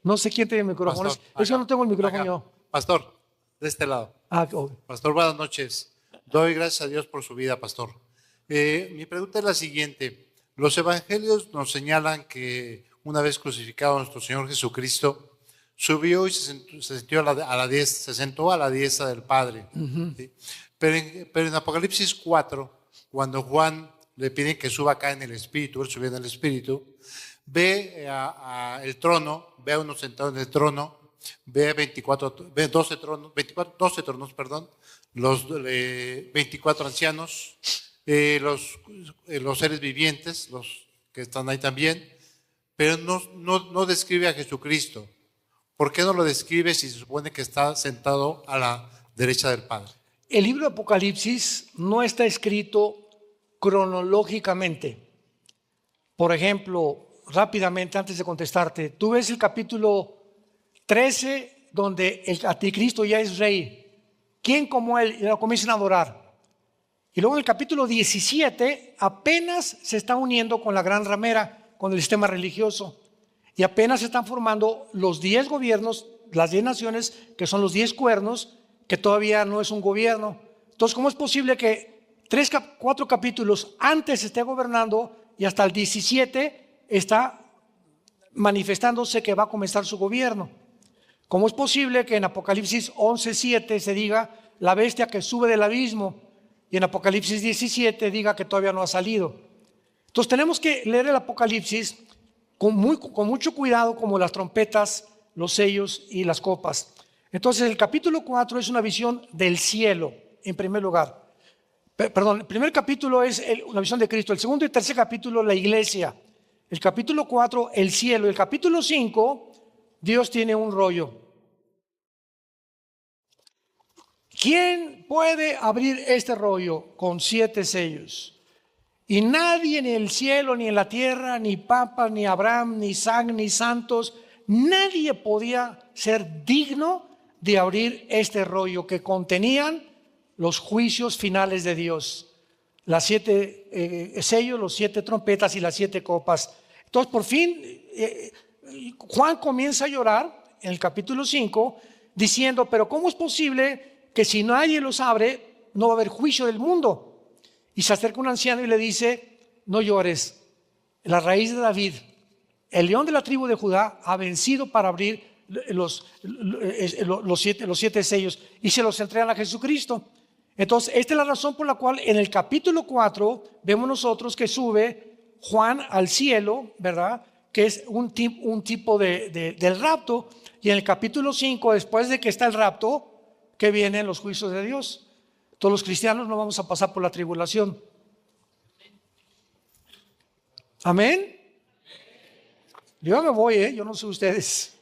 Speaker 1: No sé quién tiene el micrófono.
Speaker 12: Pastor,
Speaker 1: Yo no tengo el micrófono yo.
Speaker 12: Pastor, de este lado. Pastor, buenas noches. Doy gracias a Dios por su vida, pastor. Mi pregunta es la siguiente. Los evangelios nos señalan que una vez crucificado nuestro Señor Jesucristo, subió y se sentó a la diestra del Padre. ¿Sí? Pero en Apocalipsis 4, cuando Juan le pide que suba acá en el Espíritu, él subió en el Espíritu, ve el trono, ve a uno sentado en el trono, ve 12 tronos, los 24 ancianos, los seres vivientes, los que están ahí también, pero no describe a Jesucristo. ¿Por qué no lo describe si se supone que está sentado a la derecha del Padre?
Speaker 1: El libro de Apocalipsis no está escrito cronológicamente. Por ejemplo, rápidamente antes de contestarte, tú ves el capítulo 13 donde el anticristo ya es rey. ¿Quién como él? Y lo comienzan a adorar. Y luego en el capítulo 17 apenas se está uniendo con la gran ramera, con el sistema religioso. Y apenas se están formando los 10 gobiernos, las 10 naciones, que son los 10 cuernos, que todavía no es un gobierno. Entonces, ¿cómo es posible que 4 capítulos antes esté gobernando y hasta el 17 está manifestándose que va a comenzar su gobierno? ¿Cómo es posible que en Apocalipsis 11:7 se diga la bestia que sube del abismo y en Apocalipsis 17 diga que todavía no ha salido? Entonces tenemos que leer el Apocalipsis con mucho cuidado, como las trompetas, los sellos y las copas. Entonces el capítulo 4 es una visión del cielo, en primer lugar. Perdón, el primer capítulo es una visión de Cristo, el segundo y tercer capítulo la iglesia, el capítulo 4 el cielo, el capítulo 5 Dios tiene un rollo. ¿Quién puede abrir este rollo con 7 sellos? Y nadie, ni en el cielo, ni en la tierra, ni papas, ni Abraham, ni Isaac, ni santos, nadie podía ser digno de abrir este rollo que contenían los juicios finales de Dios. Las 7 sellos, los 7 trompetas y las 7 copas. Entonces, por fin, Juan comienza a llorar en el capítulo 5, diciendo, pero ¿cómo es posible que si nadie los abre, no va a haber juicio del mundo? Y se acerca un anciano y le dice, no llores, la raíz de David, el león de la tribu de Judá, ha vencido para abrir los 7 sellos, y se los entregan a Jesucristo. Entonces, esta es la razón por la cual en el capítulo 4 vemos nosotros que sube Juan al cielo, ¿verdad? Que es un tipo del rapto. Y en el capítulo 5, después de que está el rapto, que vienen los juicios de Dios. Todos los cristianos no vamos a pasar por la tribulación. Amén. Yo ya me voy, yo no sé ustedes.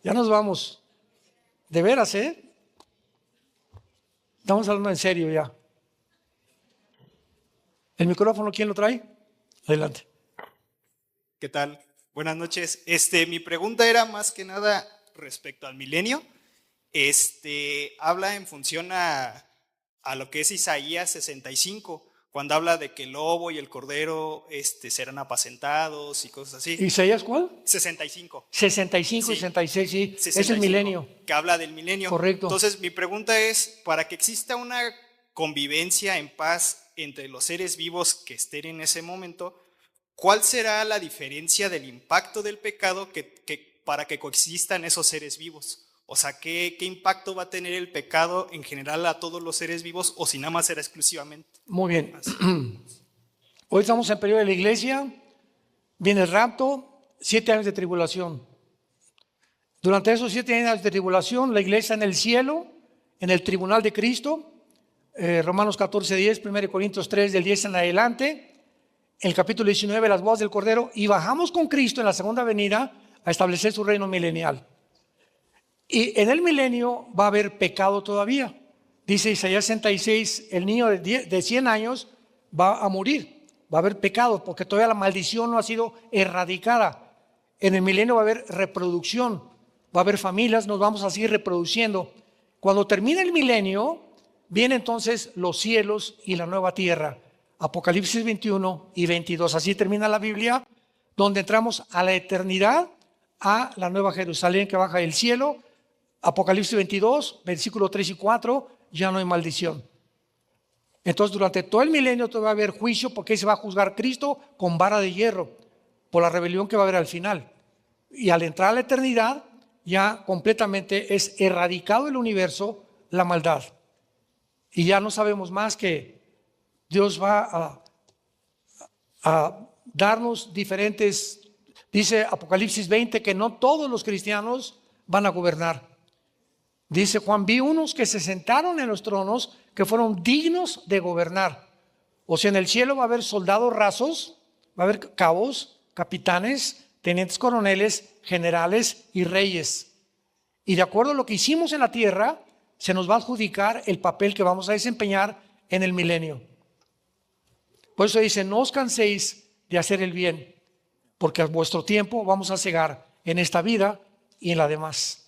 Speaker 1: Ya nos vamos. De veras, Estamos hablando en serio ya. ¿El micrófono quién lo trae? Adelante.
Speaker 13: ¿Qué tal? Buenas noches. Mi pregunta era más que nada respecto al milenio. Habla en función a lo que es Isaías 65, cuando habla de que el lobo y el cordero serán apacentados y cosas así.
Speaker 1: ¿Isaías cuál?
Speaker 13: 65.
Speaker 1: 65 y
Speaker 13: Sí.
Speaker 1: 66, sí.
Speaker 13: 65,
Speaker 1: Es el milenio.
Speaker 13: que habla del milenio.
Speaker 1: Correcto.
Speaker 13: Entonces, mi pregunta es, para que exista una convivencia en paz entre los seres vivos que estén en ese momento, ¿cuál será la diferencia del impacto del pecado para que coexistan esos seres vivos? O sea, ¿qué impacto va a tener el pecado en general a todos los seres vivos o si nada más será exclusivamente?
Speaker 1: Muy bien. Hoy estamos en periodo de la iglesia, viene el rapto, 7 años de tribulación. Durante esos 7 años de tribulación, la iglesia en el cielo, en el tribunal de Cristo, Romanos 14:10, 1 Corintios 3, del 10 en adelante, en el capítulo 19, las bodas del Cordero, y bajamos con Cristo en la segunda venida a establecer su reino milenial. Y en el milenio va a haber pecado todavía. Dice Isaías 66, el niño de 100 años va a morir, va a haber pecado, porque todavía la maldición no ha sido erradicada. En el milenio va a haber reproducción, va a haber familias, nos vamos a seguir reproduciendo. Cuando termine el milenio, vienen entonces los cielos y la nueva tierra. Apocalipsis 21 y 22, así termina la Biblia, donde entramos a la eternidad, a la nueva Jerusalén que baja del cielo. Apocalipsis 22, versículo 3 y 4, ya no hay maldición. Entonces durante todo el milenio todavía va a haber juicio, porque se va a juzgar Cristo con vara de hierro por la rebelión que va a haber al final. Y al entrar a la eternidad ya completamente es erradicado del universo la maldad. Y ya no sabemos más, que Dios va a darnos diferentes, dice Apocalipsis 20, que no todos los cristianos van a gobernar. Dice Juan, vi unos que se sentaron en los tronos que fueron dignos de gobernar. O sea, en el cielo va a haber soldados rasos, va a haber cabos, capitanes, tenientes coroneles, generales y reyes. Y de acuerdo a lo que hicimos en la tierra, se nos va a adjudicar el papel que vamos a desempeñar en el milenio. Por eso dice, no os canséis de hacer el bien, porque a vuestro tiempo vamos a cegar en esta vida y en la demás.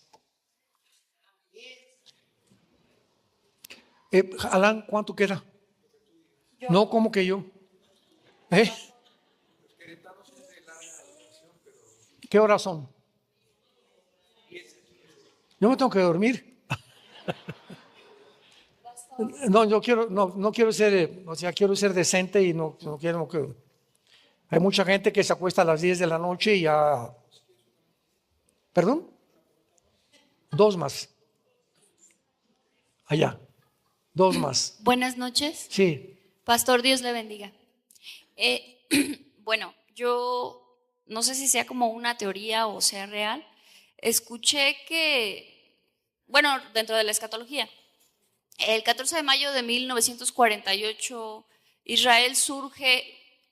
Speaker 1: Alan, ¿cuánto queda? Yo. No, ¿cómo que yo? ¿Qué horas son? Yo me tengo que dormir. No, yo quiero, no quiero ser, o sea, quiero ser decente y no quiero que... Hay mucha gente que se acuesta a las 10 de la noche y ya... ¿Perdón? 2 más. Allá. 2 más.
Speaker 14: Buenas noches.
Speaker 1: Sí.
Speaker 14: Pastor, Dios le bendiga. Bueno, yo no sé si sea como una teoría o sea real. Escuché que, bueno, dentro de la escatología, el 14 de mayo de 1948, Israel surge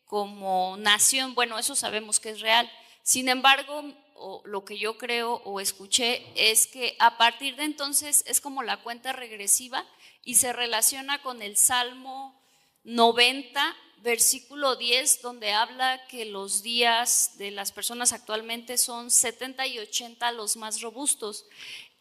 Speaker 14: como nación. Bueno, eso sabemos que es real. Sin embargo, lo que yo creo o escuché es que a partir de entonces es como la cuenta regresiva y se relaciona con el Salmo 90, versículo 10, donde habla que los días de las personas actualmente son 70 y 80 los más robustos.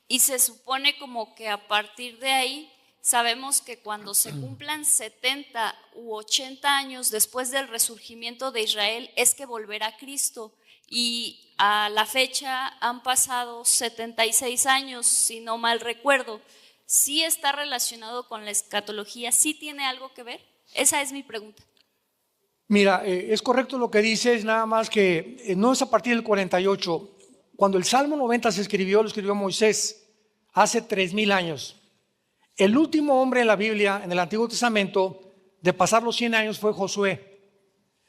Speaker 14: Y se supone como que a partir de ahí sabemos que cuando se cumplan 70 u 80 años después del resurgimiento de Israel es que volverá Cristo. Y a la fecha han pasado 76 años, si no mal recuerdo. ¿Sí está relacionado con la escatología? ¿Sí tiene algo que ver? Esa es mi pregunta.
Speaker 1: Mira, es correcto lo que dices, nada más que no es a partir del 48. Cuando el Salmo 90 se escribió, lo escribió Moisés hace 3000 años. El último hombre en la Biblia, en el Antiguo Testamento, de pasar los 100 años fue Josué.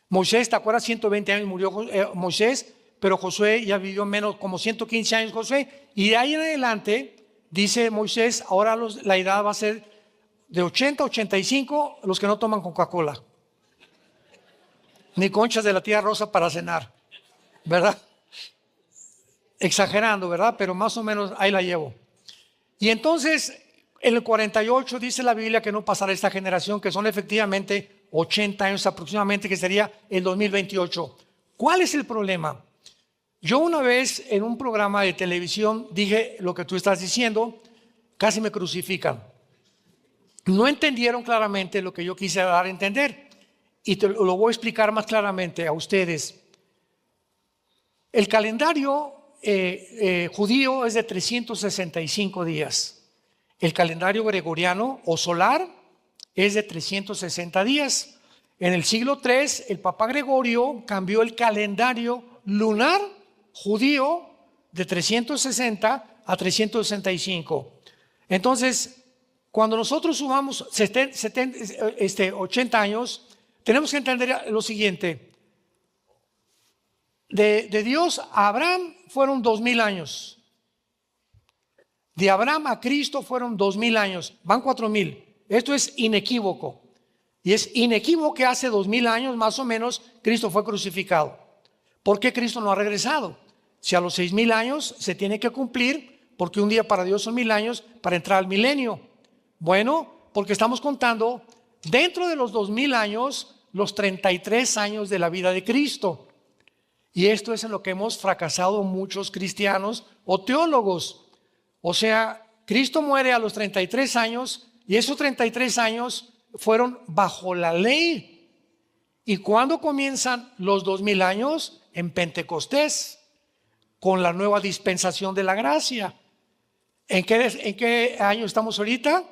Speaker 1: Moisés, ¿te acuerdas? 120 años murió Moisés, pero Josué ya vivió menos, como 115 años Josué. Y de ahí en adelante, dice Moisés, ahora la edad va a ser de 80 a 85 los que no toman Coca-Cola, ni conchas de la tía Rosa para cenar, ¿verdad? Exagerando, ¿verdad? Pero más o menos ahí la llevo. Y entonces, en el 48 dice la Biblia que no pasará esta generación, que son efectivamente 80 años aproximadamente, que sería el 2028. ¿Cuál es el problema? Yo una vez en un programa de televisión dije lo que tú estás diciendo, casi me crucifican. No entendieron claramente lo que yo quise dar a entender y te lo voy a explicar más claramente a ustedes. El calendario judío es de 365 días. El calendario gregoriano o solar es de 360 días. En el siglo III, el Papa Gregorio cambió el calendario lunar judío de 360 a 365. Entonces, cuando nosotros sumamos 80 años, tenemos que entender lo siguiente. De Dios a Abraham fueron 2000 años. De Abraham a Cristo fueron 2000 años. Van 4000. Esto es inequívoco. Y es inequívoco que hace 2000 años más o menos Cristo fue crucificado. ¿Por qué Cristo no ha regresado? Si a los 6000 años se tiene que cumplir, porque un día para Dios son 1000 años para entrar al milenio. Bueno, porque estamos contando dentro de los 2000 años los 33 años de la vida de Cristo. Y esto es en lo que hemos fracasado muchos cristianos o teólogos. O sea, Cristo muere a los 33 años y esos 33 años fueron bajo la ley. ¿Y cuándo comienzan los 2000 años? En Pentecostés, con la nueva dispensación de la gracia. ¿En qué año estamos ahorita?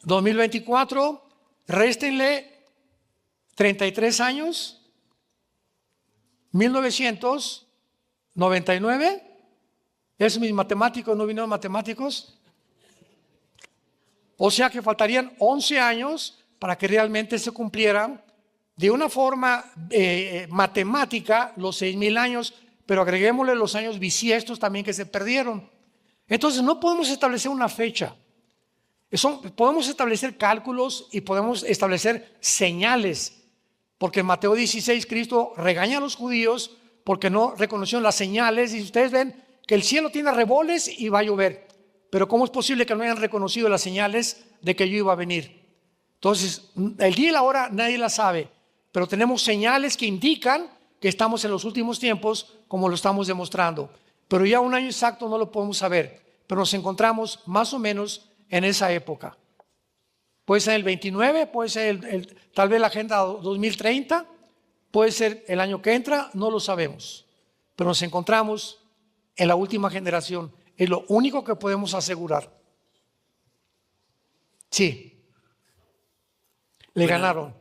Speaker 1: 2024. Réstenle 33 años. 1999. ¿Es mis matemáticos? ¿No vinieron matemáticos? O sea que faltarían 11 años para que realmente se cumplieran de una forma matemática los 6000 años, pero agreguémosle los años bisiestos también que se perdieron. Entonces no podemos establecer una fecha. Podemos establecer cálculos y podemos establecer señales, porque en Mateo 16 Cristo regaña a los judíos porque no reconocieron las señales y ustedes ven que el cielo tiene reboles y va a llover. Pero ¿cómo es posible que no hayan reconocido las señales de que yo iba a venir? Entonces, el día y la hora nadie la sabe, pero tenemos señales que indican que estamos en los últimos tiempos, como lo estamos demostrando. Pero ya un año exacto no lo podemos saber, pero nos encontramos más o menos en esa época. Puede ser el 29, puede ser tal vez la Agenda 2030, puede ser el año que entra, no lo sabemos. Pero nos encontramos en la última generación. Es lo único que podemos asegurar. Sí. Ganaron.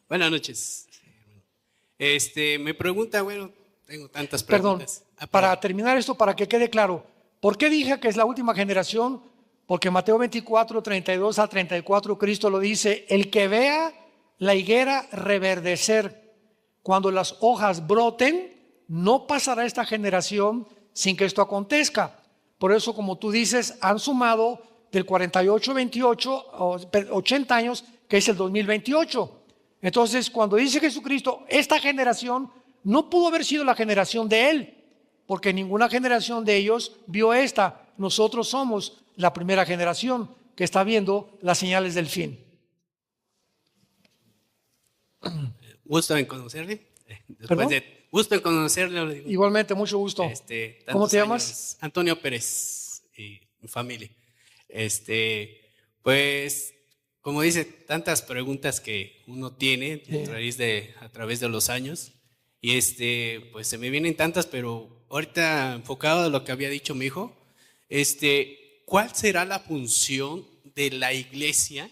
Speaker 15: Buenas noches. Me pregunta, bueno, tengo tantas preguntas.
Speaker 1: Perdón, para terminar esto, para que quede claro, ¿por qué dije que es la última generación? Porque Mateo 24, 32 a 34, Cristo lo dice: el que vea la higuera reverdecer cuando las hojas broten, no pasará esta generación sin que esto acontezca. Por eso, como tú dices, han sumado del 48, 28, 80 años, que es el 2028. Entonces, cuando dice Jesucristo, esta generación no pudo haber sido la generación de Él, porque ninguna generación de ellos vio esta. Nosotros somos la primera generación que está viendo las señales del fin.
Speaker 15: Gusto en conocerle. Gusto en conocerle.
Speaker 1: Igualmente, mucho gusto. ¿Cómo te llamas?
Speaker 15: Antonio Pérez y mi familia. Pues, como dice, tantas preguntas que uno tiene a través de los años. Y pues se me vienen tantas, pero ahorita enfocado a lo que había dicho mi hijo, ¿cuál será la función de la iglesia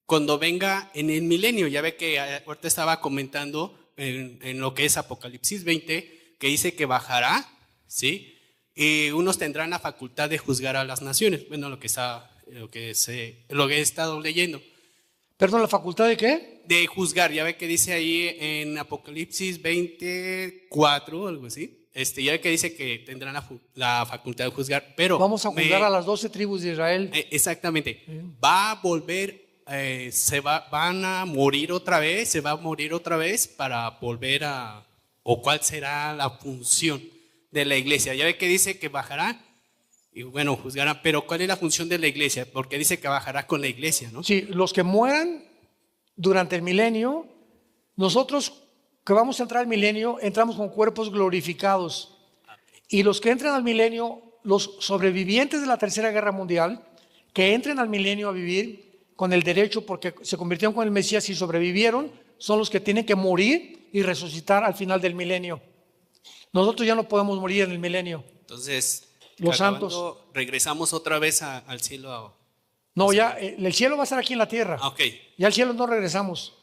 Speaker 15: cuando venga en el milenio? Ya ve que ahorita estaba comentando en lo que es Apocalipsis 20, que dice que bajará, ¿sí? Y unos tendrán la facultad de juzgar a las naciones. Bueno, lo que he estado leyendo.
Speaker 1: ¿Perdón, la facultad de qué?
Speaker 15: De juzgar. Ya ve que dice ahí en Apocalipsis 24, algo así. Ya ve que dice que tendrán la facultad de juzgar, pero
Speaker 1: vamos a juzgar a las 12 tribus de Israel.
Speaker 15: Exactamente. Va a volver. Van a morir otra vez, se va a morir otra vez para volver a, o cuál será la función de la iglesia. Ya ve que dice que bajará y bueno, juzgará, pero ¿cuál es la función de la iglesia? Porque dice que bajará con la iglesia, ¿no?
Speaker 1: Sí, los que mueran durante el milenio, nosotros que vamos a entrar al milenio, entramos con cuerpos glorificados. Y los que entran al milenio, los sobrevivientes de la Tercera Guerra Mundial, que entren al milenio a vivir con el derecho porque se convirtieron con el Mesías y sobrevivieron, son los que tienen que morir y resucitar al final del milenio. Nosotros ya no podemos morir en el milenio.
Speaker 15: Entonces,
Speaker 1: los
Speaker 15: acabando,
Speaker 1: santos.
Speaker 15: regresamos otra vez al cielo.
Speaker 1: No, ya el cielo va a estar aquí en la tierra.
Speaker 15: Ah, ok.
Speaker 1: Ya al cielo no regresamos.